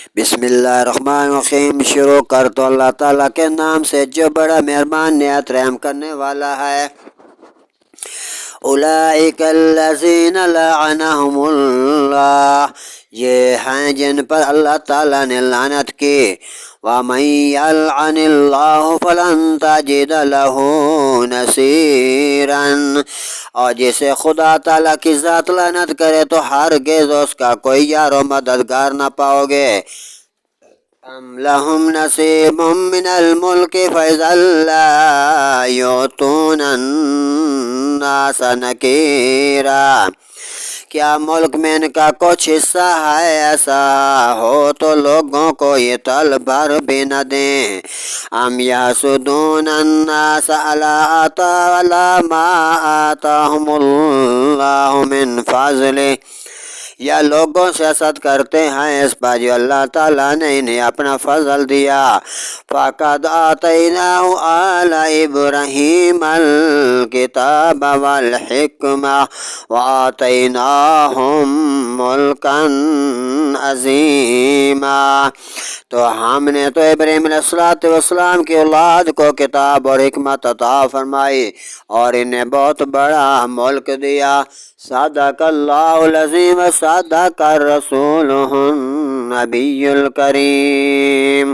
بسم اللہ الرحمن الرحیم۔ شروع کر تو اللہ تعالیٰ کے نام سے جو بڑا مہربان نہایت رحم کرنے والا ہے۔ اولئک الذین لعنہم اللہ، یہ ہیں جن پر اللہ تعالیٰ نے لعنت کی۔ وَمَن يَلْعَنِ اللَّهُ فَلَن تَجِدَ لَهُ نَصِيرًا، اور جسے خدا تعالیٰ کی ذات لعنت کرے تو ہرگز اس کا کوئی یار و مددگار نہ پاؤ گے۔ ام لہم نصیب من الملک فإذا لا یؤتون الناس نکیرا، کیا ملک میں ان کا کچھ حصہ ہے؟ ایسا ہو تو لوگوں کو یہ تل بھر بھی نہ دیں۔ ام یحسدون الناس علی ما آتاہم اللہ من فضلہ، یا لوگوں سے حسد کرتے ہیں اس پر جو اللہ تعالیٰ نے انہیں اپنا فضل دیا۔ فَقَدْ آتَيْنَاهُ آلَ إِبْرَاهِيمَ الْكِتَابَ وَالْحِكْمَةَ وَآتَيْنَاهُمْ مُلْكًا عَظِيمًا، تو ہم نے تو ابراہیم علیہ السلام کی اولاد کو کتاب اور حکمت عطا فرمائی اور انہیں بہت بڑا ملک دیا۔ صدق اللہ العظیم، صدق الرسول النبی الکریم۔